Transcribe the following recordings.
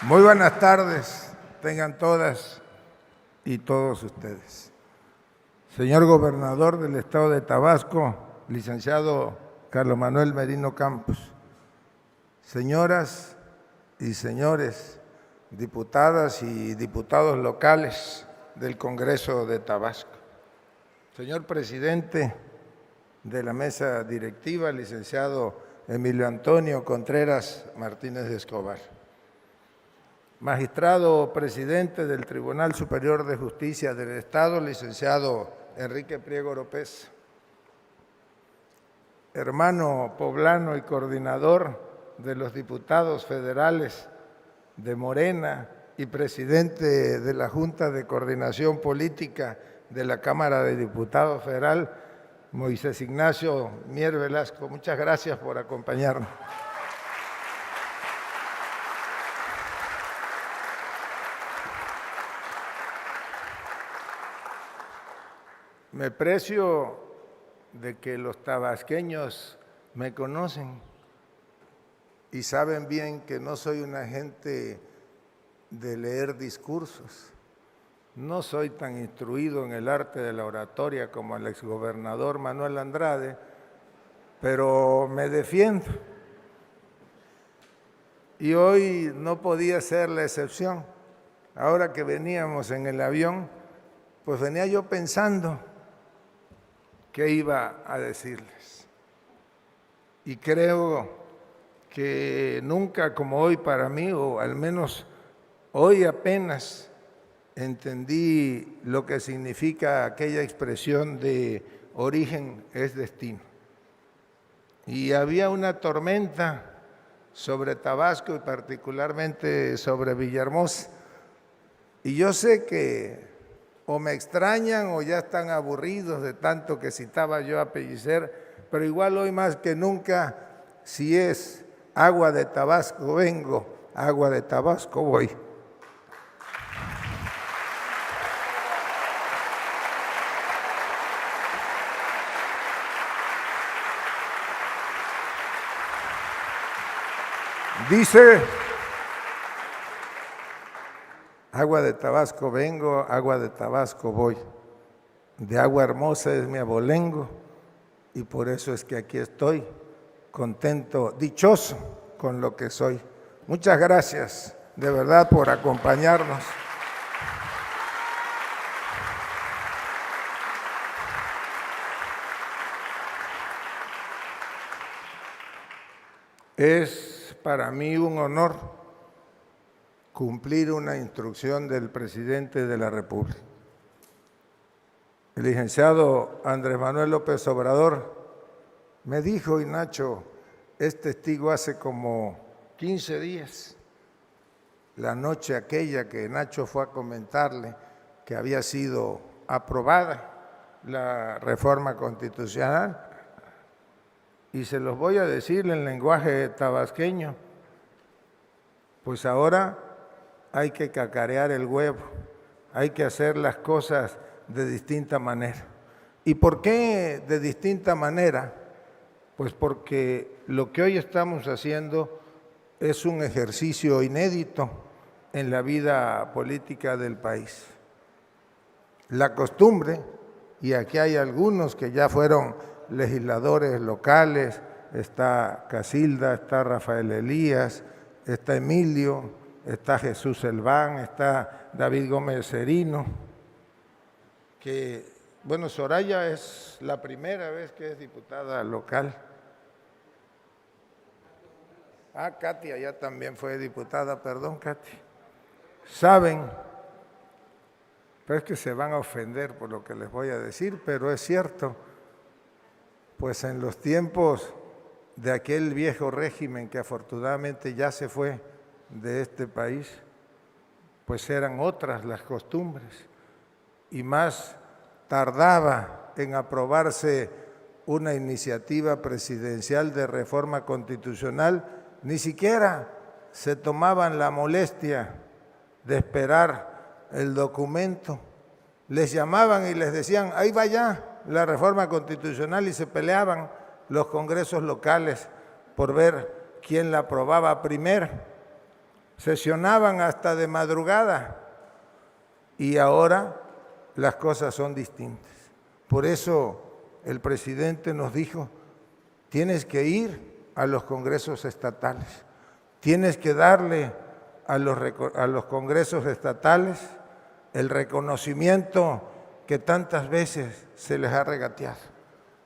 Muy buenas tardes, tengan todas y todos ustedes. Señor Gobernador del Estado de Tabasco, licenciado Carlos Manuel Merino Campos, señoras y señores diputadas y diputados locales del Congreso de Tabasco, señor presidente de la mesa directiva, licenciado Emilio Antonio Contreras Martínez de Escobar, magistrado presidente del Tribunal Superior de Justicia del Estado, licenciado Enrique Priego Oropesa, hermano poblano y coordinador de los diputados federales de Morena y presidente de la Junta de Coordinación Política de la Cámara de Diputados Federal, Moisés Ignacio Mier Velasco. Muchas gracias por acompañarnos. Me precio de que los tabasqueños me conocen y saben bien que no soy una gente de leer discursos. No soy tan instruido en el arte de la oratoria como el exgobernador Manuel Andrade, pero me defiendo. Y hoy no podía ser la excepción. Ahora que veníamos en el avión, pues venía yo pensando qué iba a decirles. Y creo que nunca como hoy para mí, o al menos hoy apenas entendí lo que significa aquella expresión de origen es destino. Y había una tormenta sobre Tabasco y particularmente sobre Villahermosa. Y yo sé que o me extrañan o ya están aburridos de tanto que citaba yo a Pellicer, pero igual hoy más que nunca, si es agua de Tabasco vengo, agua de Tabasco voy. Dice, agua de Tabasco vengo, agua de Tabasco voy. De agua hermosa es mi abolengo y por eso es que aquí estoy, contento, dichoso con lo que soy. Muchas gracias, de verdad, por acompañarnos. Es para mí un honor cumplir una instrucción del presidente de la República. El licenciado Andrés Manuel López Obrador me dijo, y Nacho es testigo, hace como 15 días, la noche aquella que Nacho fue a comentarle que había sido aprobada la reforma constitucional, y se los voy a decir en lenguaje tabasqueño, pues ahora hay que cacarear el huevo, hay que hacer las cosas de distinta manera. ¿Y por qué de distinta manera? Pues porque lo que hoy estamos haciendo es un ejercicio inédito en la vida política del país. La costumbre, y aquí hay algunos que ya fueron legisladores locales, está Casilda, está Rafael Elías, está Emilio, está Jesús Elván, está David Gómez Cerino, que, bueno, Soraya es la primera vez que es diputada local. Katia ya también fue diputada, perdón, Katia. Saben, pero es que se van a ofender por lo que les voy a decir, pero es cierto, pues en los tiempos de aquel viejo régimen que afortunadamente ya se fue de este país, pues eran otras las costumbres y más tardaba en aprobarse una iniciativa presidencial de reforma constitucional, ni siquiera se tomaban la molestia de esperar el documento. Les llamaban y les decían, ahí va ya la reforma constitucional, y se peleaban los congresos locales por ver quién la aprobaba primero. sesionaban hasta de madrugada y ahora las cosas son distintas. Por eso el presidente nos dijo, tienes que ir a los congresos estatales, tienes que darle a los congresos estatales el reconocimiento que tantas veces se les ha regateado.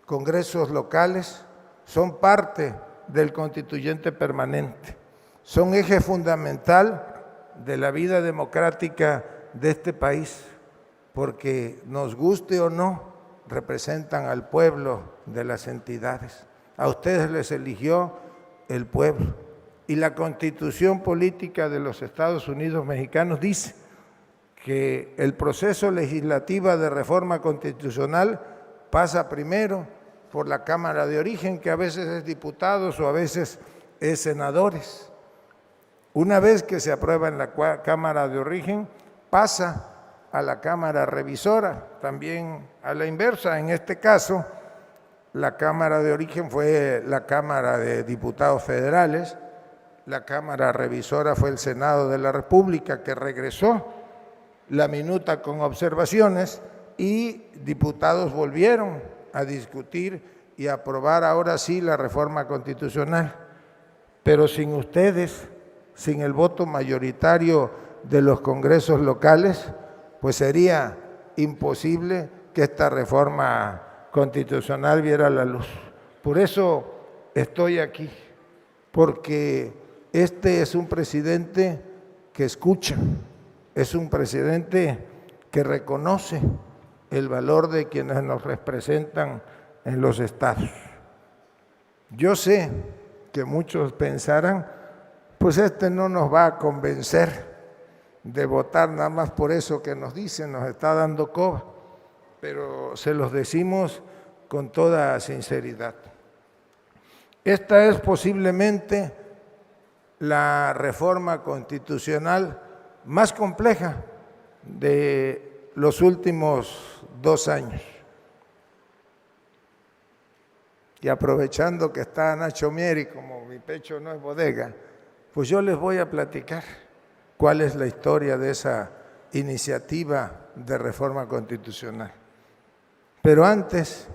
Congresos locales son parte del constituyente permanente, son eje fundamental de la vida democrática de este país, porque nos guste o no, representan al pueblo de las entidades. A ustedes les eligió el pueblo. Y la Constitución Política de los Estados Unidos Mexicanos dice que el proceso legislativo de reforma constitucional pasa primero por la Cámara de Origen, que a veces es diputados o a veces es senadores. Una vez que se aprueba en la Cámara de Origen, pasa a la Cámara Revisora, también a la inversa. En este caso, la Cámara de Origen fue la Cámara de Diputados Federales, la Cámara Revisora fue el Senado de la República, que regresó la minuta con observaciones y diputados volvieron a discutir y aprobar ahora sí la reforma constitucional. Pero sin ustedes, sin el voto mayoritario de los congresos locales, pues sería imposible que esta reforma constitucional viera la luz. Por eso estoy aquí, porque este es un presidente que escucha, es un presidente que reconoce el valor de quienes nos representan en los estados. Yo sé que muchos pensarán, pues este no nos va a convencer de votar nada más por eso que nos dicen, nos está dando coba, pero se los decimos con toda sinceridad. Esta es posiblemente la reforma constitucional más compleja de los últimos 2 años. Y aprovechando que está Nacho Mier y como mi pecho no es bodega, pues yo les voy a platicar cuál es la historia de esa iniciativa de reforma constitucional. Pero antes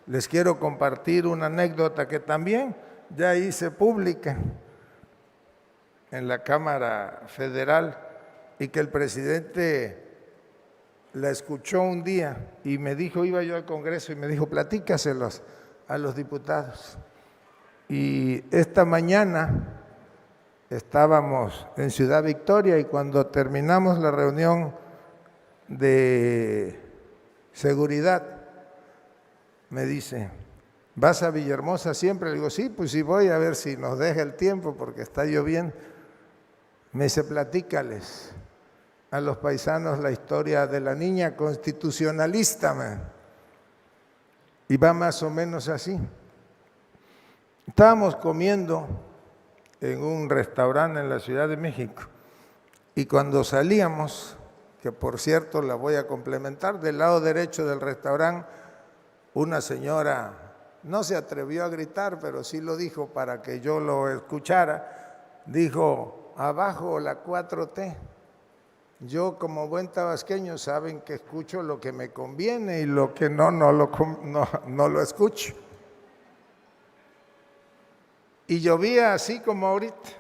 les quiero compartir una anécdota que también ya hice pública en la Cámara Federal y que el presidente la escuchó un día y me dijo, iba yo al Congreso y me dijo, platícaselos a los diputados. Y esta mañana estábamos en Ciudad Victoria y cuando terminamos la reunión de seguridad, me dice, ¿vas a Villahermosa siempre? Le digo, sí, pues sí voy, a ver si nos deja el tiempo porque está lloviendo. Me dice, platícales a los paisanos la historia de la niña constitucionalista, man. Y va más o menos así. Estábamos comiendo en un restaurante en la Ciudad de México y cuando salíamos, que por cierto la voy a complementar, del lado derecho del restaurante, una señora no se atrevió a gritar, pero sí lo dijo para que yo lo escuchara, dijo, abajo la 4T. Yo como buen tabasqueño saben que escucho lo que me conviene y lo que no lo escucho. Y llovía así como ahorita.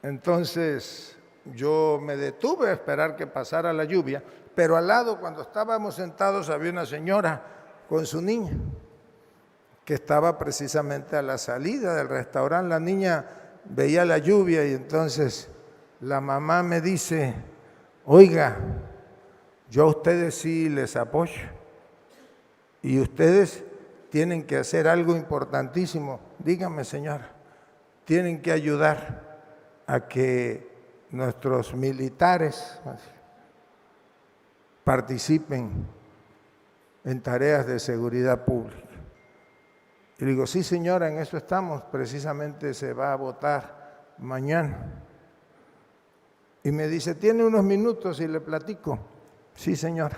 Entonces yo me detuve a esperar que pasara la lluvia, pero al lado cuando estábamos sentados había una señora con su niña que estaba precisamente a la salida del restaurante. La niña veía la lluvia y entonces la mamá me dice, oiga, yo a ustedes sí les apoyo y ustedes tienen que hacer algo importantísimo. Dígame, señora, tienen que ayudar a que nuestros militares participen en tareas de seguridad pública. Y le digo, sí, señora, en eso estamos, precisamente se va a votar mañana. Y me dice, ¿tiene unos minutos y le platico? Sí, señora.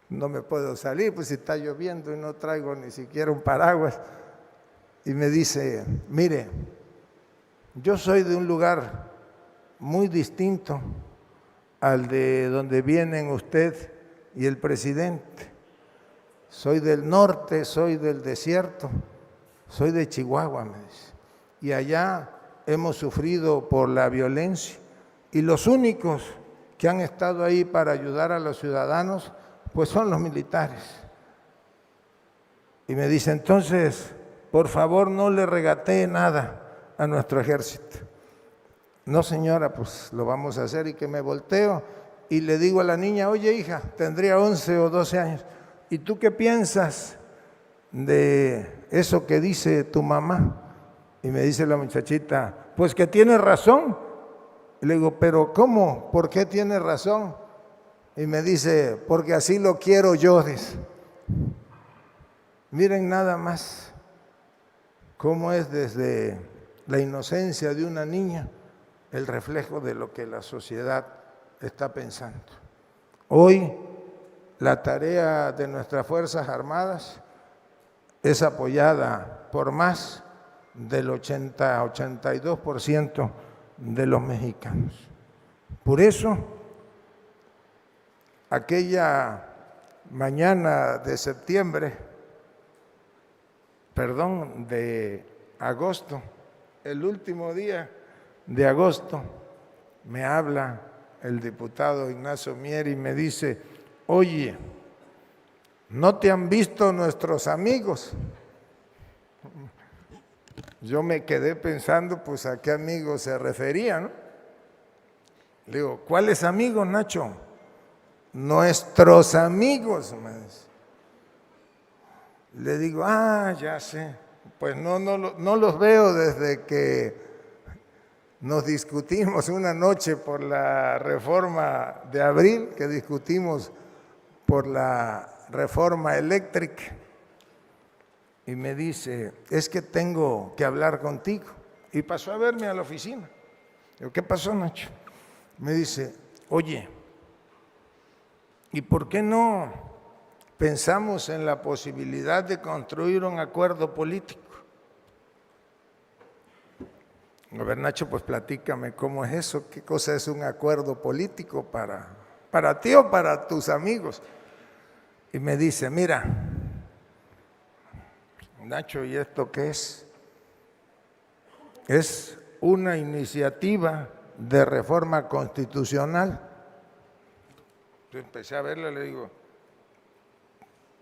No me puedo salir, pues si está lloviendo y no traigo ni siquiera un paraguas. Y me dice, mire, yo soy de un lugar muy distinto al de donde vienen usted y el presidente. Soy del norte, soy del desierto, soy de Chihuahua, me dice. Y allá hemos sufrido por la violencia. Y los únicos que han estado ahí para ayudar a los ciudadanos, pues son los militares. Y me dice, entonces, por favor, no le regatee nada a nuestro ejército. No, señora, pues lo vamos a hacer. Y que me volteo y le digo a la niña, oye, hija, tendría 11 o 12 años. ¿Y tú qué piensas de eso que dice tu mamá? Y me dice la muchachita, pues que tiene razón. Y le digo, pero ¿cómo? ¿Por qué tiene razón? Y me dice, porque así lo quiero yo, dice. Miren nada más cómo es desde la inocencia de una niña el reflejo de lo que la sociedad está pensando. Hoy la tarea de nuestras Fuerzas Armadas es apoyada por más del 80-82% de los mexicanos. Por eso, aquella mañana de agosto, el último día de agosto, me habla el diputado Ignacio Mier y me dice, oye, ¿no te han visto nuestros amigos? Yo me quedé pensando, pues, ¿a qué amigos se refería, no? Le digo, ¿cuáles amigos, Nacho? Nuestros amigos, me dice. Le digo, ya sé. Pues no los veo desde que nos discutimos una noche por la reforma de abril, que discutimos por la reforma eléctrica. Y me dice, es que tengo que hablar contigo. Y pasó a verme a la oficina. Digo, ¿qué pasó, Nacho? Me dice, oye, ¿y por qué no pensamos en la posibilidad de construir un acuerdo político? A ver, Nacho, pues platícame cómo es eso, qué cosa es un acuerdo político para ti o para tus amigos. Y me dice, mira, Nacho, ¿y esto qué es? Es una iniciativa de reforma constitucional. Yo empecé a verla y le digo,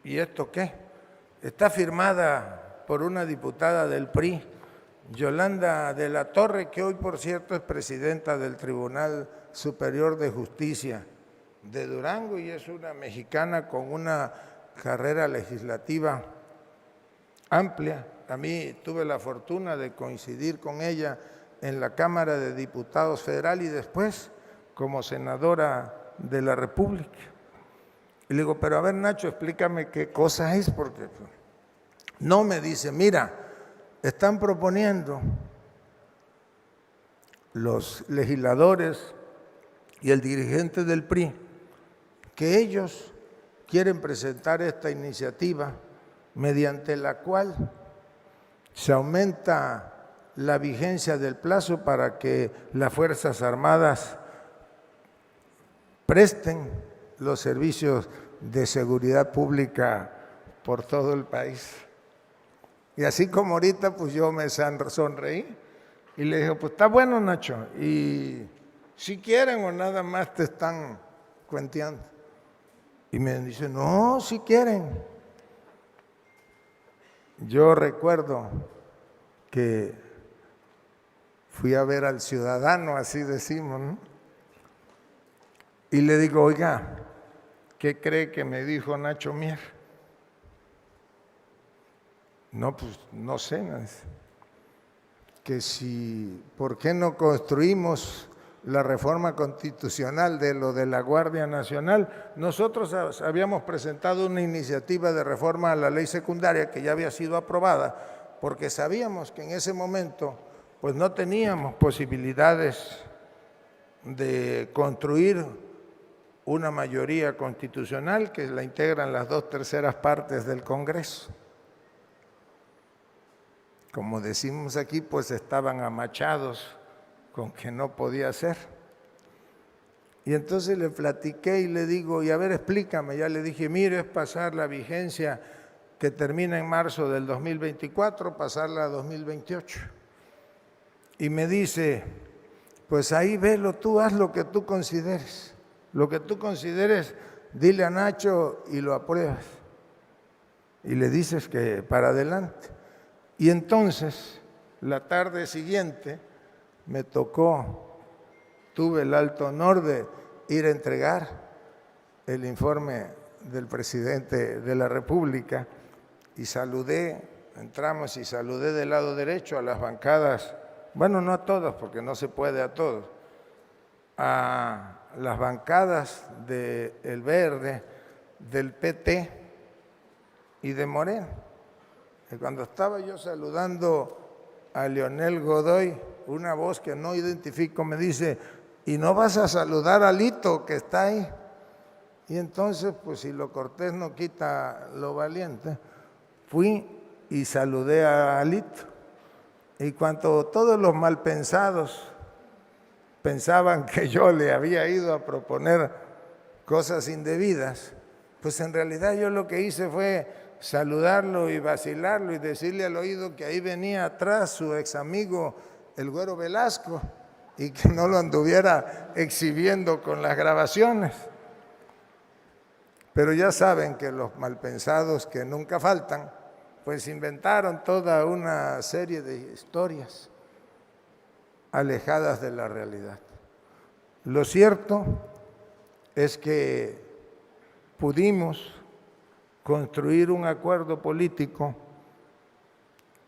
¿y esto qué? Está firmada por una diputada del PRI, Yolanda de la Torre, que hoy, por cierto, es presidenta del Tribunal Superior de Justicia de Durango y es una mexicana con una carrera legislativa amplia. A mí tuve la fortuna de coincidir con ella en la Cámara de Diputados Federal y después como senadora de la República. Y le digo, pero a ver, Nacho, explícame qué cosa es, porque no, me dice, mira, están proponiendo los legisladores y el dirigente del PRI que ellos quieren presentar esta iniciativa mediante la cual se aumenta la vigencia del plazo para que las Fuerzas Armadas presten los servicios de seguridad pública por todo el país. Y así como ahorita, pues yo me sonreí y le dije, pues está bueno, Nacho, y si quieren o nada más te están cuenteando. Y me dice, no, si quieren. Yo recuerdo que fui a ver al ciudadano, así decimos, ¿no? Y le digo, oiga, ¿qué cree que me dijo Nacho Mier? No, pues no sé, que si, ¿por qué no construimos la reforma constitucional de lo de la Guardia Nacional? Nosotros habíamos presentado una iniciativa de reforma a la ley secundaria que ya había sido aprobada, porque sabíamos que en ese momento pues no teníamos posibilidades de construir una mayoría constitucional que la integran las 2/3 partes del Congreso. Como decimos aquí, pues estaban amachados con que no podía ser. Y entonces le platiqué y le digo, y a ver, explícame. Ya le dije, mire, es pasar la vigencia que termina en marzo del 2024, pasarla a 2028. Y me dice, pues ahí velo tú, haz lo que tú consideres. Lo que tú consideres, dile a Nacho y lo apruebas. Y le dices que para adelante. Y entonces, la tarde siguiente, tuve el alto honor de ir a entregar el informe del presidente de la República y entramos y saludé del lado derecho a las bancadas, bueno, no a todas, porque no se puede a todos, a las bancadas del Verde, del PT y de Morena. Y cuando estaba yo saludando a Leonel Godoy, una voz que no identifico me dice, ¿y no vas a saludar a Lito que está ahí? Y entonces, pues si lo cortés no quita lo valiente, fui y saludé a Lito. Y cuando todos los malpensados pensaban que yo le había ido a proponer cosas indebidas, pues en realidad yo lo que hice fue saludarlo y vacilarlo y decirle al oído que ahí venía atrás su ex amigo el Güero Velasco y que no lo anduviera exhibiendo con las grabaciones. Pero ya saben que los malpensados que nunca faltan, pues inventaron toda una serie de historias alejadas de la realidad. Lo cierto es que pudimos construir un acuerdo político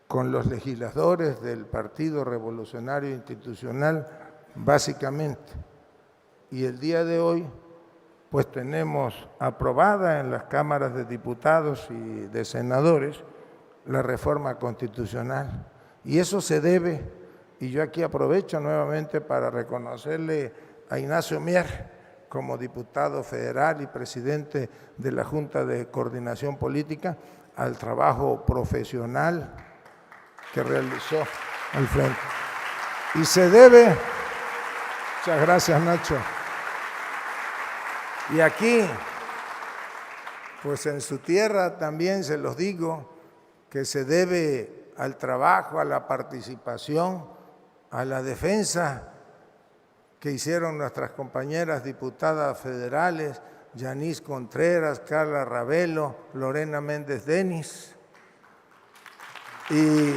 con los legisladores del Partido Revolucionario Institucional, básicamente. Y el día de hoy, pues tenemos aprobada en las cámaras de diputados y de senadores la reforma constitucional. Y eso se debe, y yo aquí aprovecho nuevamente para reconocerle a Ignacio Mier como diputado federal y presidente de la Junta de Coordinación Política, al trabajo profesional que realizó al frente. Y se debe, muchas gracias Nacho, y aquí, pues en su tierra también se los digo, que se debe al trabajo, a la participación, a la defensa que hicieron nuestras compañeras diputadas federales, Yanis Contreras, Carla Ravelo, Lorena Méndez Denis. Y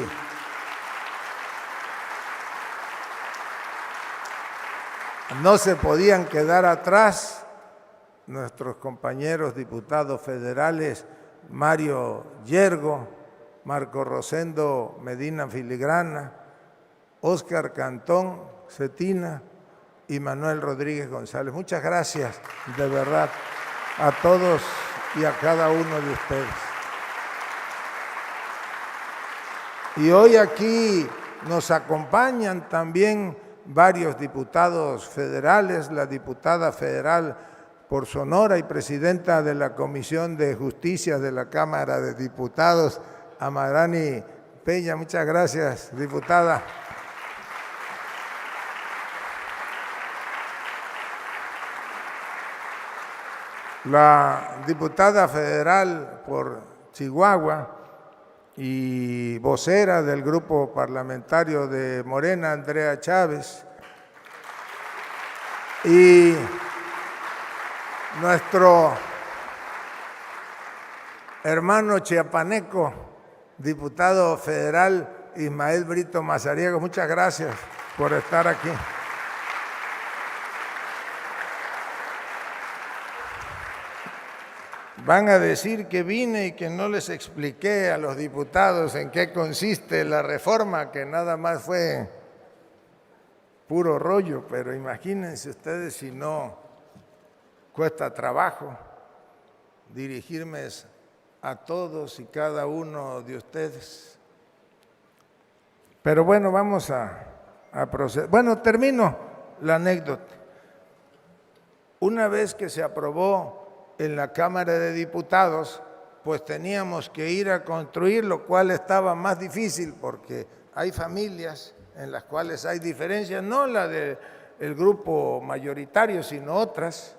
no se podían quedar atrás nuestros compañeros diputados federales Mario Yergo, Marco Rosendo Medina Filigrana, Óscar Cantón Cetina y Manuel Rodríguez González. Muchas gracias, de verdad, a todos y a cada uno de ustedes. Y hoy aquí nos acompañan también varios diputados federales, la diputada federal por Sonora y presidenta de la Comisión de Justicia de la Cámara de Diputados, Amarani Peña. Muchas gracias, diputada. La diputada federal por Chihuahua y vocera del grupo parlamentario de Morena, Andrea Chávez, y nuestro hermano chiapaneco, diputado federal Ismael Brito Mazariego. Muchas gracias por estar aquí. Van a decir que vine y que no les expliqué a los diputados en qué consiste la reforma, que nada más fue puro rollo, pero imagínense ustedes si no cuesta trabajo dirigirme a todos y cada uno de ustedes. Pero bueno, vamos a proceder. Bueno, termino la anécdota. Una vez que se aprobó en la Cámara de Diputados, pues teníamos que ir a construir, lo cual estaba más difícil porque hay familias en las cuales hay diferencias, no la del grupo mayoritario, sino otras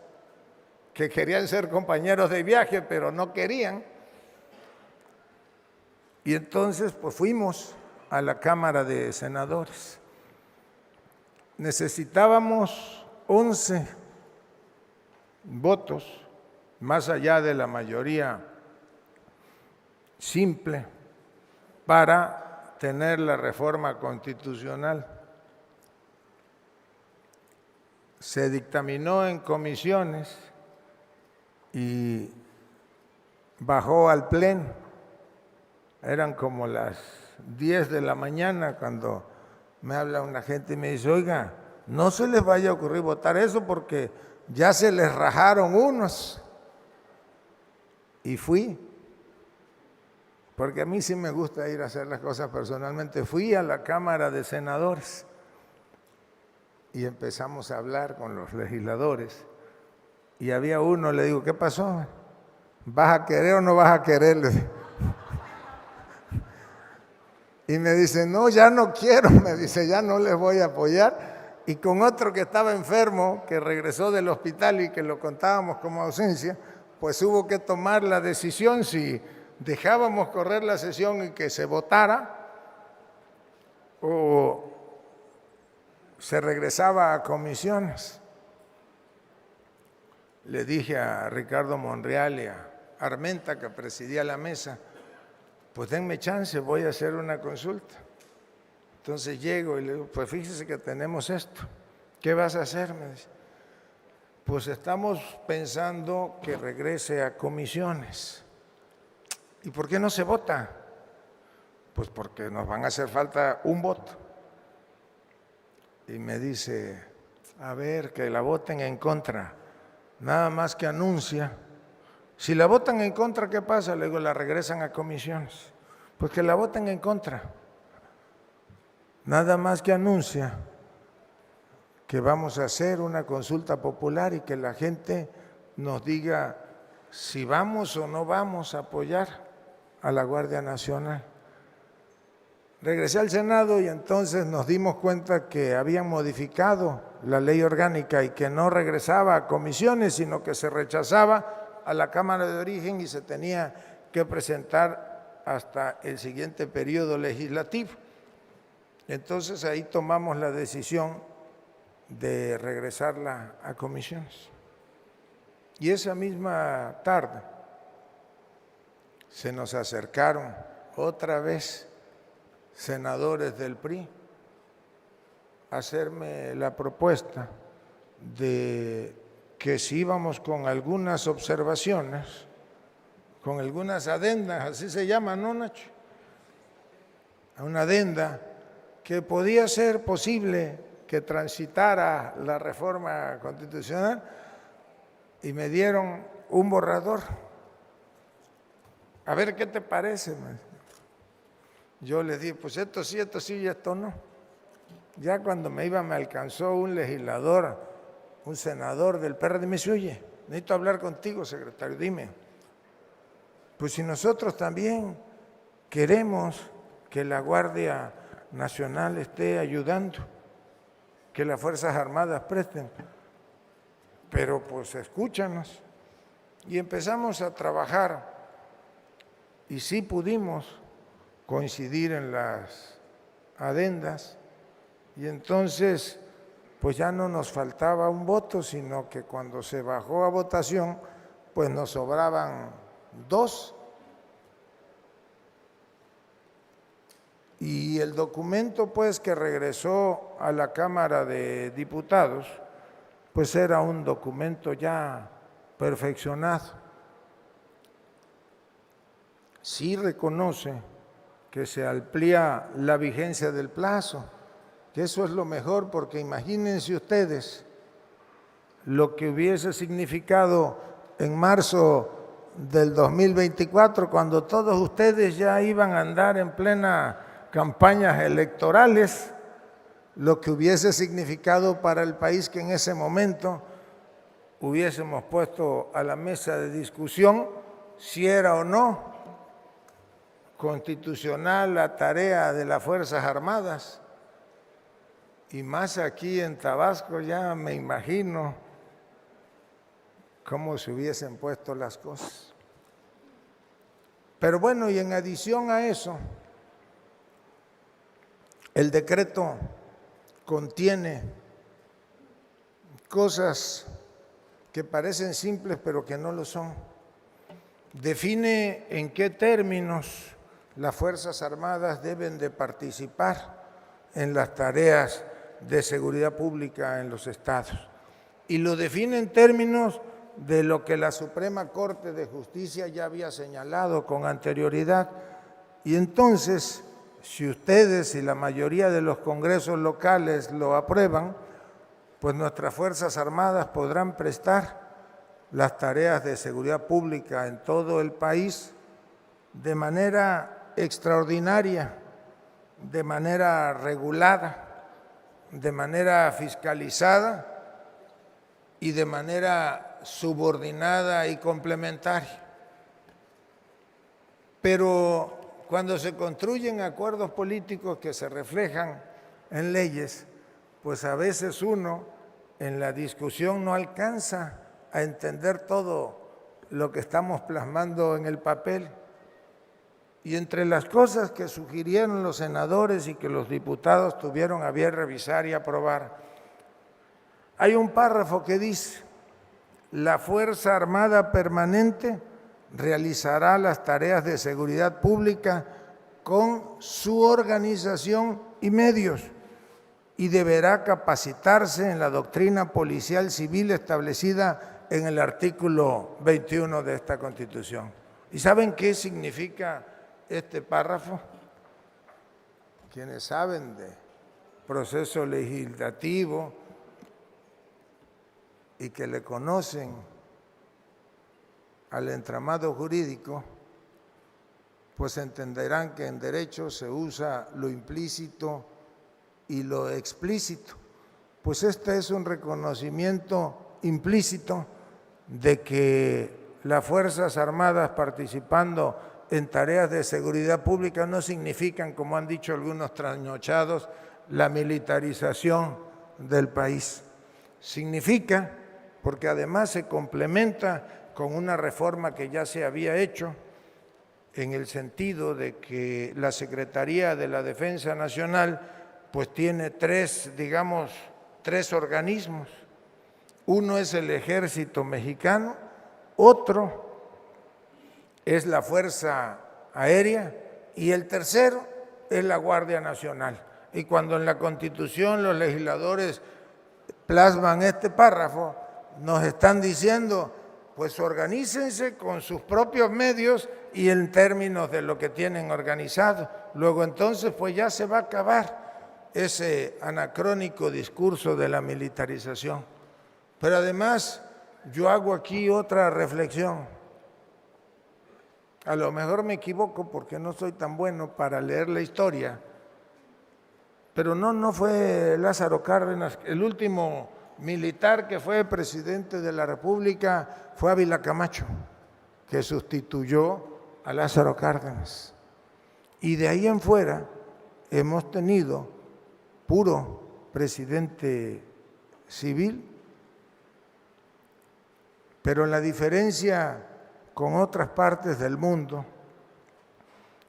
que querían ser compañeros de viaje, pero no querían. Y entonces, pues fuimos a la Cámara de Senadores. Necesitábamos 11 votos, más allá de la mayoría simple, para tener la reforma constitucional. Se dictaminó en comisiones y bajó al Pleno. Eran como las 10 de la mañana cuando me habla una gente y me dice, oiga, no se les vaya a ocurrir votar eso porque ya se les rajaron unos. Y fui, porque a mí sí me gusta ir a hacer las cosas personalmente. Fui a la Cámara de Senadores y empezamos a hablar con los legisladores. Y había uno, le digo, ¿qué pasó? ¿Vas a querer o no vas a querer? Y me dice, no, ya no quiero, me dice, ya no les voy a apoyar. Y con otro que estaba enfermo, que regresó del hospital y que lo contábamos como ausencia, pues hubo que tomar la decisión si dejábamos correr la sesión y que se votara o se regresaba a comisiones. Le dije a Ricardo Monreal y a Armenta, que presidía la mesa, pues denme chance, voy a hacer una consulta. Entonces llego y le digo, pues fíjese que tenemos esto. ¿Qué vas a hacer? Me dice, pues estamos pensando que regrese a comisiones. ¿Y por qué no se vota? Pues porque nos van a hacer falta un voto. Y me dice, a ver, que la voten en contra. Nada más que anuncia. Si la votan en contra, ¿qué pasa? Le digo, la regresan a comisiones. Pues que la voten en contra. Nada más que anuncia que vamos a hacer una consulta popular y que la gente nos diga si vamos o no vamos a apoyar a la Guardia Nacional. Regresé al Senado y entonces nos dimos cuenta que habían modificado la ley orgánica y que no regresaba a comisiones, sino que se rechazaba a la Cámara de Origen y se tenía que presentar hasta el siguiente periodo legislativo. Entonces ahí tomamos la decisión de regresarla a comisiones. Y esa misma tarde se nos acercaron otra vez senadores del PRI a hacerme la propuesta de que si íbamos con algunas observaciones, con algunas adendas, así se llama, ¿no, Nacho? Una adenda que podía ser posible que transitara la reforma constitucional y me dieron un borrador. A ver, ¿qué te parece? Yo les dije, pues esto sí y esto no. Ya cuando me iba me alcanzó un legislador, un senador del PRD, me dice, oye, necesito hablar contigo, secretario, dime. Pues si nosotros también queremos que la Guardia Nacional esté ayudando, que las Fuerzas Armadas presten, pero pues escúchanos. Y empezamos a trabajar y sí pudimos coincidir en las adendas y entonces pues ya no nos faltaba un voto, sino que cuando se bajó a votación pues nos sobraban 2. Y el documento pues que regresó a la Cámara de Diputados pues era un documento ya perfeccionado. Sí reconoce que se amplía la vigencia del plazo, que eso es lo mejor, porque imagínense ustedes lo que hubiese significado en marzo del 2024, cuando todos ustedes ya iban a andar en plena campañas electorales, lo que hubiese significado para el país que en ese momento hubiésemos puesto a la mesa de discusión si era o no constitucional la tarea de las Fuerzas Armadas Y más aquí en Tabasco ya me imagino cómo se hubiesen puesto las cosas. Pero bueno, y en adición a eso, el decreto contiene cosas que parecen simples pero que no lo son. Define en qué términos las Fuerzas Armadas deben de participar en las tareas de seguridad pública en los estados. Y lo define en términos de lo que la Suprema Corte de Justicia ya había señalado con anterioridad. Y entonces, si ustedes y la mayoría de los congresos locales lo aprueban, pues nuestras Fuerzas Armadas podrán prestar las tareas de seguridad pública en todo el país de manera extraordinaria, de manera regulada, de manera fiscalizada y de manera subordinada y complementaria. Pero cuando se construyen acuerdos políticos que se reflejan en leyes, pues a veces uno en la discusión no alcanza a entender todo lo que estamos plasmando en el papel. Y entre las cosas que sugirieron los senadores y que los diputados tuvieron a bien revisar y aprobar, hay un párrafo que dice: la Fuerza Armada Permanente realizará las tareas de seguridad pública con su organización y medios y deberá capacitarse en la doctrina policial civil establecida en el artículo 21 de esta Constitución. ¿Y saben qué significa este párrafo? Quienes saben de proceso legislativo y que le conocen al entramado jurídico, pues entenderán que en derecho se usa lo implícito y lo explícito. Pues este es un reconocimiento implícito de que las Fuerzas Armadas participando en tareas de seguridad pública no significan, como han dicho algunos trasnochados, la militarización del país. Significa, porque además se complementa con una reforma que ya se había hecho, en el sentido de que la Secretaría de la Defensa Nacional pues tiene tres organismos. Uno es el Ejército Mexicano, otro es la Fuerza Aérea y el tercero es la Guardia Nacional. Y cuando en la Constitución los legisladores plasman este párrafo, nos están diciendo, pues organícense con sus propios medios y en términos de lo que tienen organizado. Luego entonces pues ya se va a acabar ese anacrónico discurso de la militarización. Pero además yo hago aquí otra reflexión. A lo mejor me equivoco porque no soy tan bueno para leer la historia, pero no fue Lázaro Cárdenas. El último militar que fue presidente de la República fue Ávila Camacho, que sustituyó a Lázaro Cárdenas. Y de ahí en fuera hemos tenido puro presidente civil, pero la diferencia con otras partes del mundo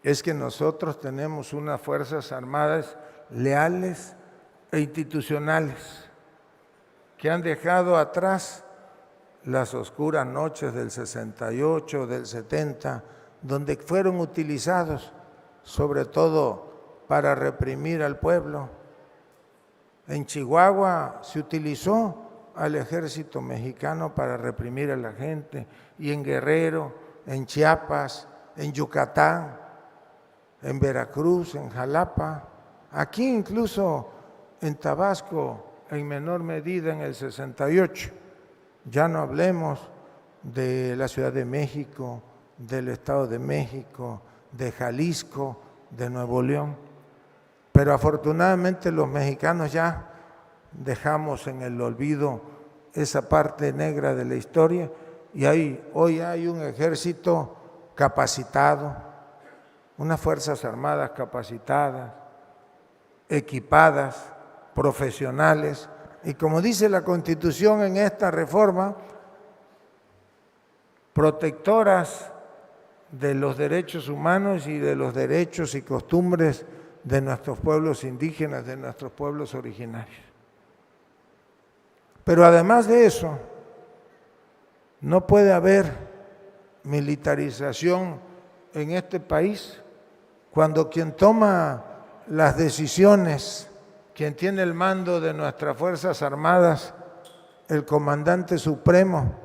es que nosotros tenemos unas Fuerzas Armadas leales e institucionales que han dejado atrás las oscuras noches del 68, del 70, donde fueron utilizados sobre todo para reprimir al pueblo. En Chihuahua se utilizó al ejército mexicano para reprimir a la gente, y en Guerrero, en Chiapas, en Yucatán, en Veracruz, en Jalapa, aquí incluso en Tabasco, en menor medida en el 68. Ya no hablemos de la Ciudad de México, del Estado de México, de Jalisco, de Nuevo León. Pero afortunadamente los mexicanos ya dejamos en el olvido esa parte negra de la historia y hoy hay un ejército capacitado, unas Fuerzas Armadas capacitadas, equipadas profesionales y, como dice la Constitución en esta reforma, protectoras de los derechos humanos y de los derechos y costumbres de nuestros pueblos indígenas, de nuestros pueblos originarios. Pero además de eso, no puede haber militarización en este país cuando quien toma las decisiones, quien tiene el mando de nuestras Fuerzas Armadas, el comandante supremo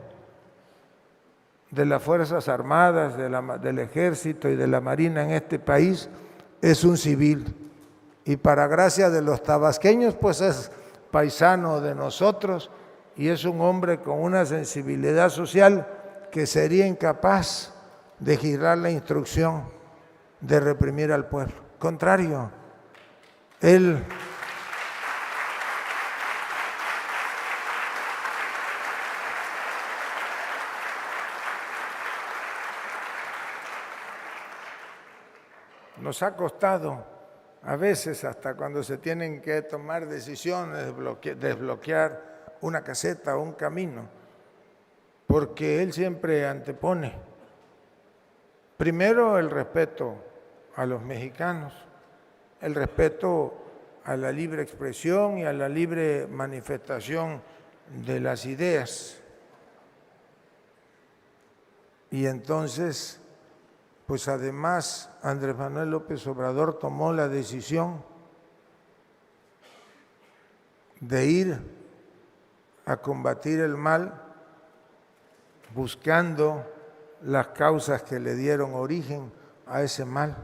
de las Fuerzas Armadas, del Ejército y de la Marina en este país, es un civil. Y para gracia de los tabasqueños, pues es paisano de nosotros y es un hombre con una sensibilidad social que sería incapaz de girar la instrucción de reprimir al pueblo. Contrario, él nos ha costado a veces, hasta cuando se tienen que tomar decisiones, desbloquear una caseta o un camino, porque él siempre antepone primero el respeto a los mexicanos, el respeto a la libre expresión y a la libre manifestación de las ideas. Y entonces, pues además Andrés Manuel López Obrador tomó la decisión de ir a combatir el mal buscando las causas que le dieron origen a ese mal.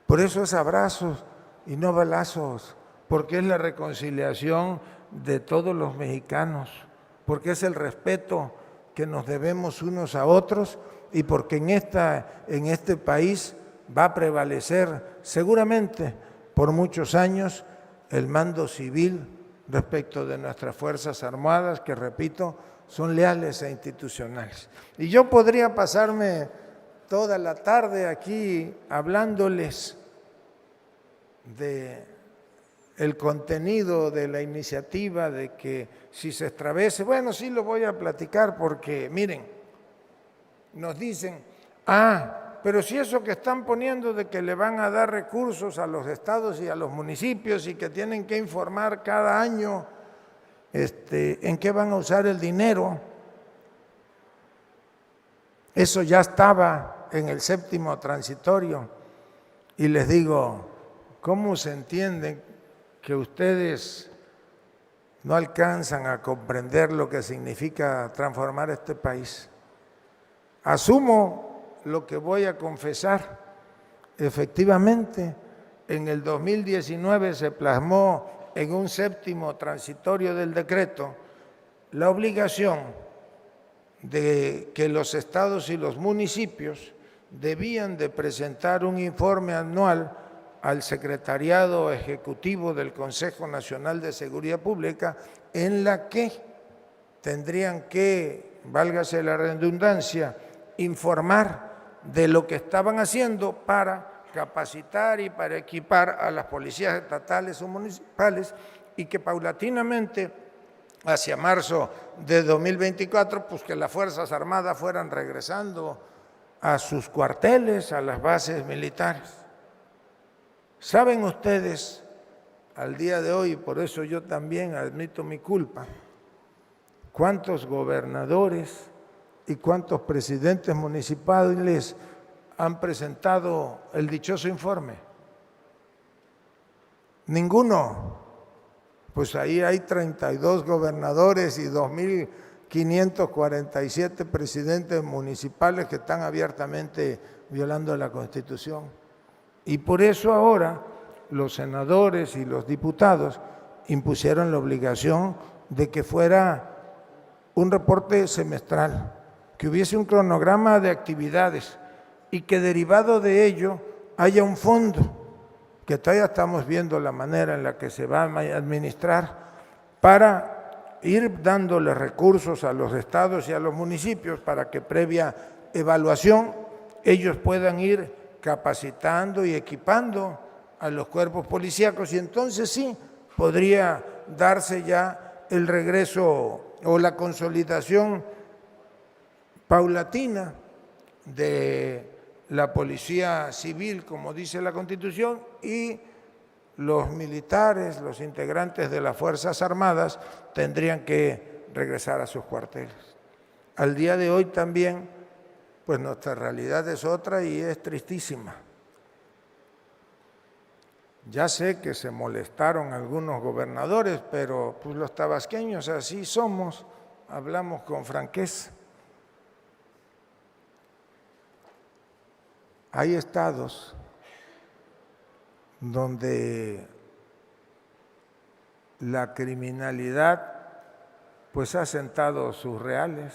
Por eso es abrazos y no balazos, porque es la reconciliación de todos los mexicanos, porque es el respeto que nos debemos unos a otros y porque en este país va a prevalecer seguramente por muchos años el mando civil respecto de nuestras Fuerzas Armadas, que repito, son leales e institucionales. Y yo podría pasarme toda la tarde aquí hablándoles de el contenido de la iniciativa, de que si se extravese, bueno, sí lo voy a platicar porque, miren, nos dicen, pero si eso que están poniendo de que le van a dar recursos a los estados y a los municipios y que tienen que informar cada año en qué van a usar el dinero, eso ya estaba en el 7º transitorio. Y les digo, ¿cómo se entienden que ustedes no alcanzan a comprender lo que significa transformar este país? Asumo lo que voy a confesar. Efectivamente, en el 2019 se plasmó en un 7º transitorio del decreto la obligación de que los estados y los municipios debían de presentar un informe anual al Secretariado Ejecutivo del Consejo Nacional de Seguridad Pública, en la que tendrían que, válgase la redundancia, informar de lo que estaban haciendo para capacitar y para equipar a las policías estatales o municipales, y que paulatinamente hacia marzo de 2024, pues que las Fuerzas Armadas fueran regresando a sus cuarteles, a las bases militares. ¿Saben ustedes, al día de hoy, por eso yo también admito mi culpa, cuántos gobernadores y cuántos presidentes municipales han presentado el dichoso informe? Ninguno. Pues ahí hay 32 gobernadores y 2.547 presidentes municipales que están abiertamente violando la Constitución. Y por eso ahora los senadores y los diputados impusieron la obligación de que fuera un reporte semestral, que hubiese un cronograma de actividades y que derivado de ello haya un fondo, que todavía estamos viendo la manera en la que se va a administrar, para ir dándole recursos a los estados y a los municipios para que previa evaluación ellos puedan ir capacitando y equipando a los cuerpos policíacos, y entonces sí podría darse ya el regreso o la consolidación paulatina de la policía civil, como dice la Constitución, y los militares, los integrantes de las Fuerzas Armadas, tendrían que regresar a sus cuarteles. Al día de hoy también, pues nuestra realidad es otra y es tristísima. Ya sé que se molestaron algunos gobernadores, pero pues los tabasqueños así somos, hablamos con franqueza. Hay estados donde la criminalidad pues ha sentado sus reales.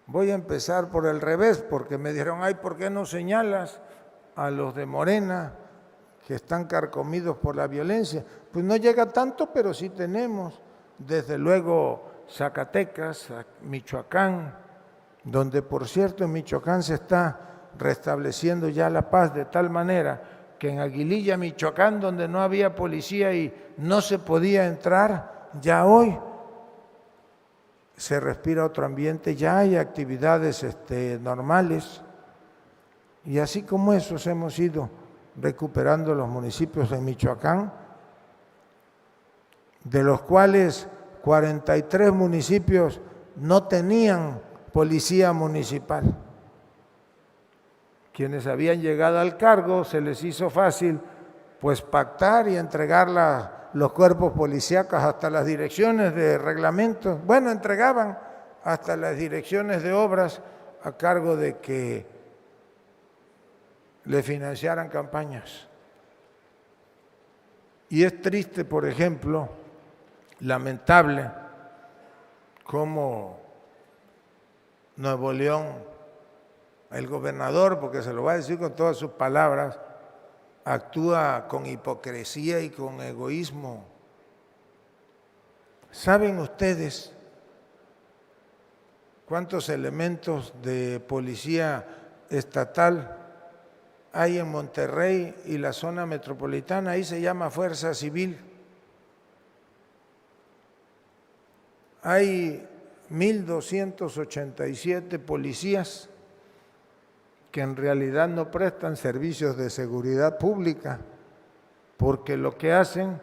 Voy a empezar por el revés, porque me dijeron, ay, ¿por qué no señalas a los de Morena que están carcomidos por la violencia? Pues no llega tanto, pero sí tenemos, desde luego, Zacatecas, Michoacán, donde por cierto en Michoacán se está restableciendo ya la paz de tal manera que en Aguililla, Michoacán, donde no había policía y no se podía entrar, ya hoy se respira otro ambiente, ya hay actividades normales. Y así como esos hemos ido recuperando los municipios de Michoacán, de los cuales 43 municipios no tenían policía municipal. Quienes habían llegado al cargo se les hizo fácil pues pactar y entregar los cuerpos policíacos hasta las direcciones de reglamentos. Bueno, entregaban hasta las direcciones de obras a cargo de que le financiaran campañas. Y es triste, por ejemplo, lamentable, cómo Nuevo León, el gobernador, porque se lo va a decir con todas sus palabras, actúa con hipocresía y con egoísmo. ¿Saben ustedes cuántos elementos de policía estatal hay en Monterrey y la zona metropolitana? Ahí se llama Fuerza Civil. Hay 1,287 policías que en realidad no prestan servicios de seguridad pública, porque lo que hacen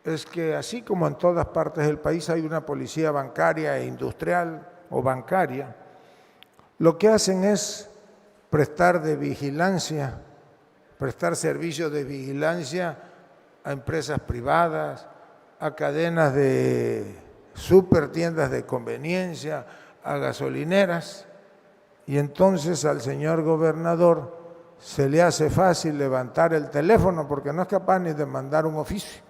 es que, así como en todas partes del país hay una policía bancaria e industrial o bancaria, lo que hacen es prestar servicios de vigilancia a empresas privadas, a cadenas de supertiendas de conveniencia, a gasolineras. Y entonces al señor gobernador se le hace fácil levantar el teléfono, porque no es capaz ni de mandar un oficio,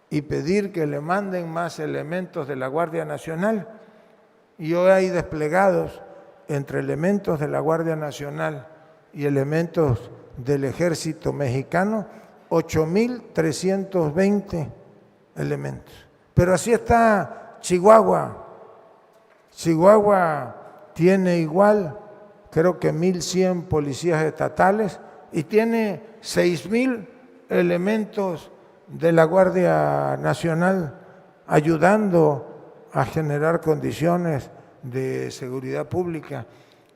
y pedir que le manden más elementos de la Guardia Nacional. Y hoy hay desplegados entre elementos de la Guardia Nacional y elementos del Ejército Mexicano, 8,320 elementos. Pero así está Chihuahua. Chihuahua tiene igual, creo que 1,100 policías estatales y tiene 6,000 elementos de la Guardia Nacional ayudando a generar condiciones de seguridad pública.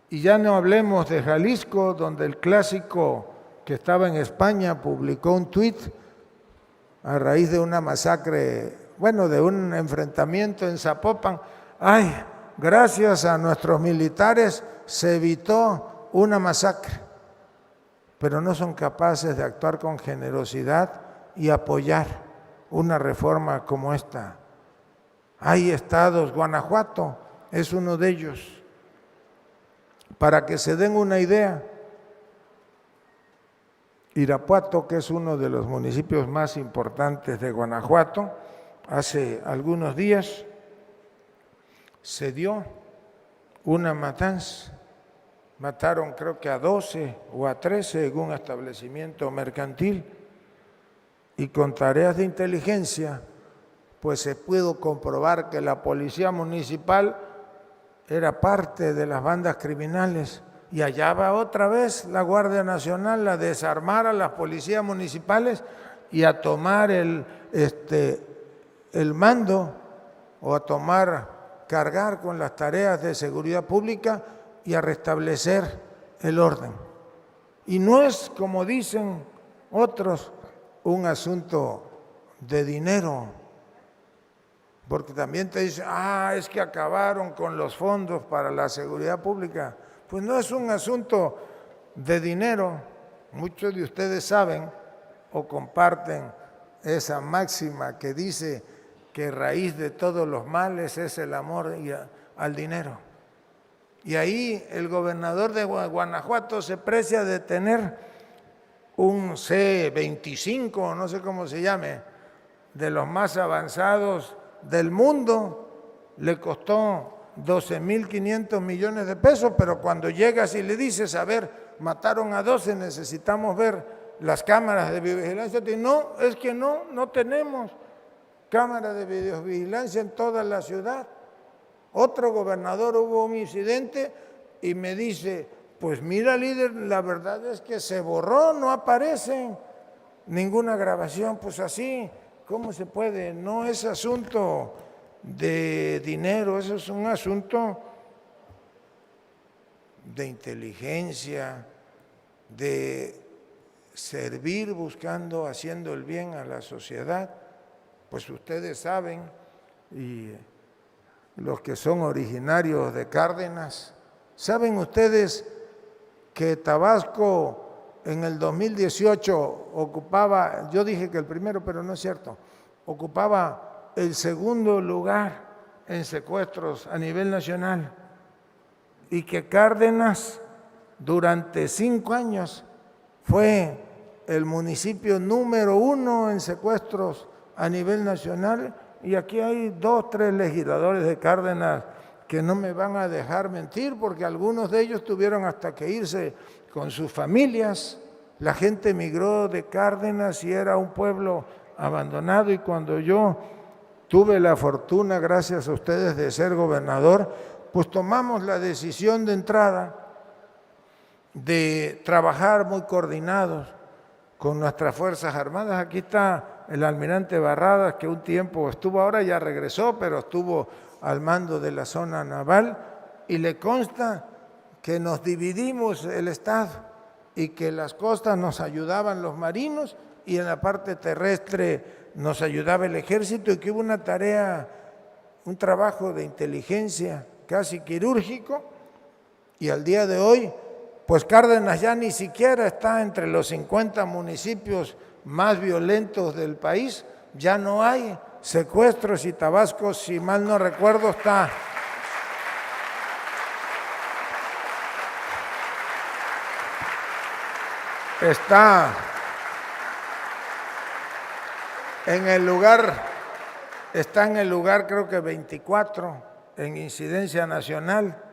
Y ya no hablemos de Jalisco, donde el clásico que estaba en España publicó un tuit a raíz de una masacre, de un enfrentamiento en Zapopan. ¡Ay! Gracias a nuestros militares se evitó una masacre, pero no son capaces de actuar con generosidad y apoyar una reforma como esta. Hay estados, Guanajuato es uno de ellos. Para que se den una idea, Irapuato, que es uno de los municipios más importantes de Guanajuato, hace algunos días se dio una matanza. Mataron creo que a 12 o a 13 en un establecimiento mercantil, y con tareas de inteligencia pues se pudo comprobar que la policía municipal era parte de las bandas criminales. Y allá va otra vez la Guardia Nacional a desarmar a las policías municipales y a tomar el mando o a cargar con las tareas de seguridad pública y a restablecer el orden. Y no es, como dicen otros, un asunto de dinero, porque también te dicen, es que acabaron con los fondos para la seguridad pública. Pues no es un asunto de dinero. Muchos de ustedes saben o comparten esa máxima que dice que raíz de todos los males es el amor al dinero. Y ahí el gobernador de Guanajuato se precia de tener un C-25, no sé cómo se llame, de los más avanzados del mundo. Le costó 12.500 millones de pesos, pero cuando llegas y le dices, a ver, mataron a 12, necesitamos ver las cámaras de videovigilancia, no, es que no tenemos cámaras de videovigilancia en toda la ciudad. Otro gobernador hubo un incidente y me dice, pues mira, líder, la verdad es que se borró, no aparece ninguna grabación. Pues así, ¿cómo se puede? No es asunto de dinero, eso es un asunto de inteligencia, de servir buscando, haciendo el bien a la sociedad. Pues ustedes saben, y los que son originarios de Cárdenas, ¿saben ustedes que Tabasco en el 2018 ocupaba, yo dije que el primero, pero no es cierto, ocupaba el segundo lugar en secuestros a nivel nacional, y que Cárdenas durante 5 años fue el municipio número 1 en secuestros a nivel nacional? Y aquí hay 2, 3 legisladores de Cárdenas que no me van a dejar mentir, porque algunos de ellos tuvieron hasta que irse con sus familias. La gente emigró de Cárdenas y era un pueblo abandonado, y cuando yo tuve la fortuna, gracias a ustedes, de ser gobernador, pues tomamos la decisión de entrada de trabajar muy coordinados con nuestras Fuerzas Armadas. Aquí está el almirante Barradas, que un tiempo estuvo, ahora ya regresó, pero estuvo al mando de la zona naval, y le consta que nos dividimos el Estado y que en las costas nos ayudaban los marinos y en la parte terrestre nos ayudaba el ejército, y que hubo una tarea, un trabajo de inteligencia casi quirúrgico, y al día de hoy, pues Cárdenas ya ni siquiera está entre los 50 municipios más violentos del país, ya no hay secuestros, y Tabasco, si mal no recuerdo, está en el lugar creo que 24 en incidencia nacional.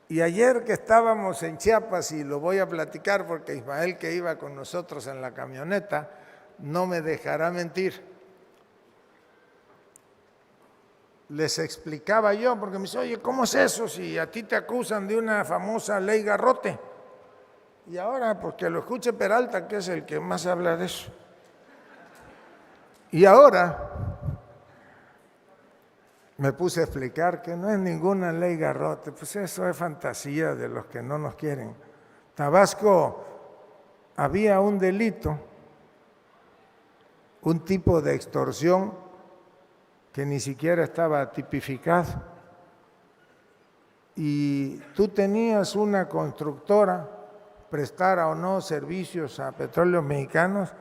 Y ayer que estábamos en Chiapas, y lo voy a platicar porque Ismael, que iba con nosotros en la camioneta, no me dejará mentir, les explicaba yo, porque me dice, oye, ¿cómo es eso si a ti te acusan de una famosa ley Garrote? Y ahora, pues que lo escuche Peralta, que es el que más habla de eso. Y ahora me puse a explicar que no es ninguna ley Garrote, pues eso es fantasía de los que no nos quieren. Tabasco había un delito, un tipo de extorsión que ni siquiera estaba tipificado. Y tú tenías una constructora, prestara o no servicios a Petróleos Mexicanos,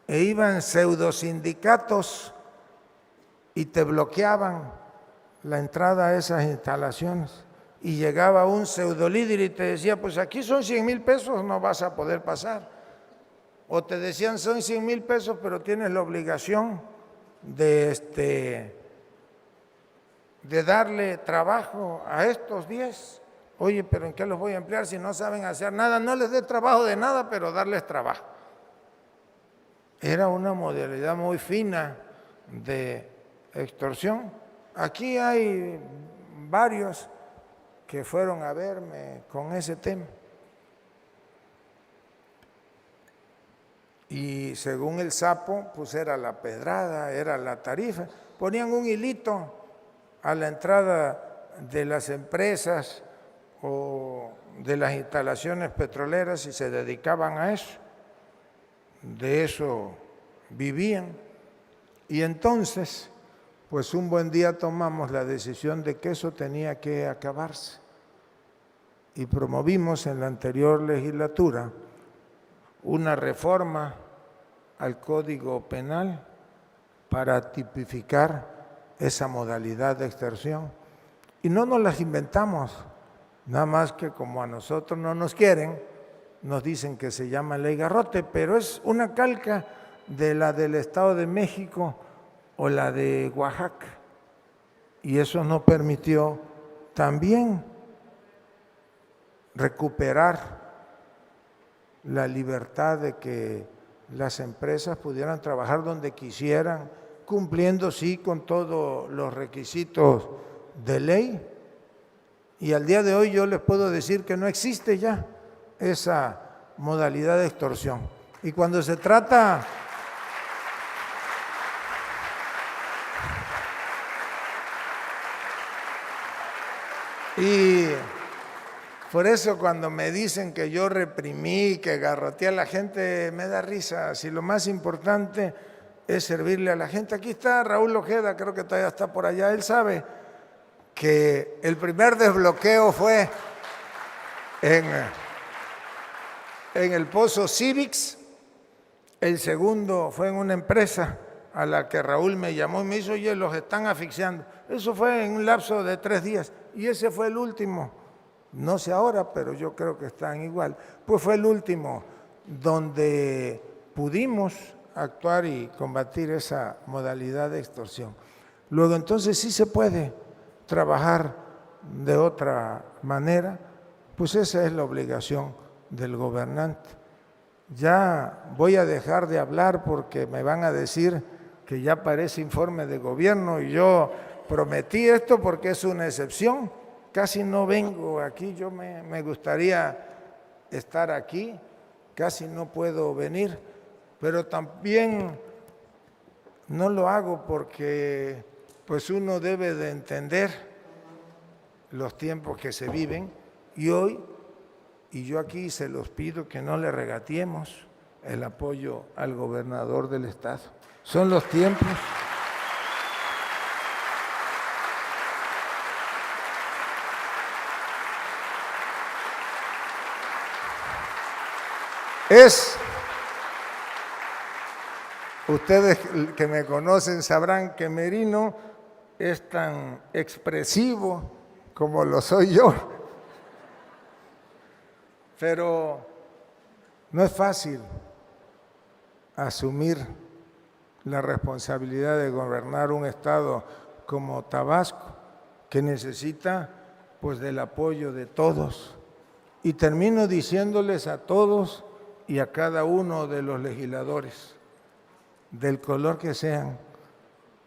e iban pseudosindicatos y te bloqueaban la entrada a esas instalaciones, y llegaba un pseudolíder y te decía, pues aquí son 100,000 pesos, no vas a poder pasar. O te decían, son 100,000 pesos, pero tienes la obligación de darle trabajo a estos 10. Oye, pero ¿en qué los voy a emplear si no saben hacer nada? No les dé trabajo de nada, pero darles trabajo. Era una modalidad muy fina de extorsión. Aquí hay varios que fueron a verme con ese tema. y según el sapo, pues era la pedrada, era la tarifa. Ponían un hilito a la entrada de las empresas o de las instalaciones petroleras y se dedicaban a eso. De eso vivían. Y entonces, pues un buen día tomamos la decisión de que eso tenía que acabarse. Y promovimos en la anterior legislatura una reforma al Código Penal para tipificar esa modalidad de extorsión. Y no nos las inventamos, nada más que como a nosotros no nos quieren, nos dicen que se llama Ley Garrote, pero es una calca de la del Estado de México o la de Oaxaca. Y eso no permitió también recuperar la libertad de que las empresas pudieran trabajar donde quisieran, cumpliendo sí con todos los requisitos de ley. Y al día de hoy yo les puedo decir que no existe ya esa modalidad de extorsión. Y cuando se trata y por eso cuando me dicen que yo reprimí, que garroteé a la gente, me da risa. Si lo más importante es servirle a la gente. Aquí está Raúl Ojeda, creo que todavía está por allá. Él sabe que el primer desbloqueo fue en el Pozo Civics, el segundo fue en una empresa a la que Raúl me llamó y me dijo, oye, los están asfixiando. Eso fue en un lapso de 3 días y ese fue el último. No sé ahora, pero yo creo que están igual. Pues fue el último donde pudimos actuar y combatir esa modalidad de extorsión. Luego entonces sí se puede trabajar de otra manera, pues esa es la obligación del gobernante. Ya voy a dejar de hablar porque me van a decir que ya parece informe de gobierno y yo prometí esto porque es una excepción. Casi no vengo aquí, yo me gustaría estar aquí, casi no puedo venir, pero también no lo hago porque pues uno debe de entender los tiempos que se viven y hoy, y yo aquí se los pido que no le regateemos el apoyo al gobernador del estado. Son los tiempos. Ustedes que me conocen sabrán que Merino es tan expresivo como lo soy yo. Pero no es fácil asumir la responsabilidad de gobernar un estado como Tabasco, que necesita pues del apoyo de todos. Y termino diciéndoles a todos y a cada uno de los legisladores, del color que sean,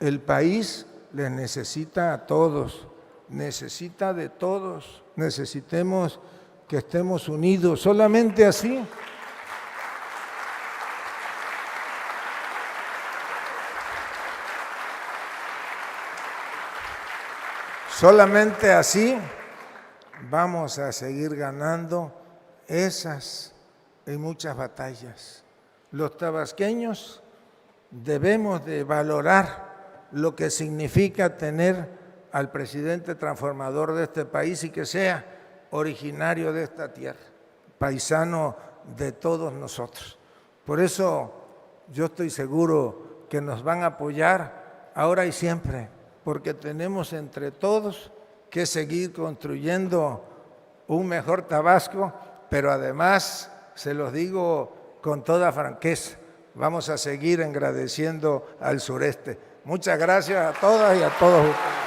el país les necesita a todos, necesita de todos, necesitemos que estemos unidos, solamente así. Solamente así vamos a seguir ganando esas y muchas batallas. Los tabasqueños debemos de valorar lo que significa tener al presidente transformador de este país y que sea originario de esta tierra, paisano de todos nosotros. Por eso yo estoy seguro que nos van a apoyar ahora y siempre, porque tenemos entre todos que seguir construyendo un mejor Tabasco, pero además, se los digo con toda franqueza, vamos a seguir agradeciendo al sureste. Muchas gracias a todas y a todos ustedes.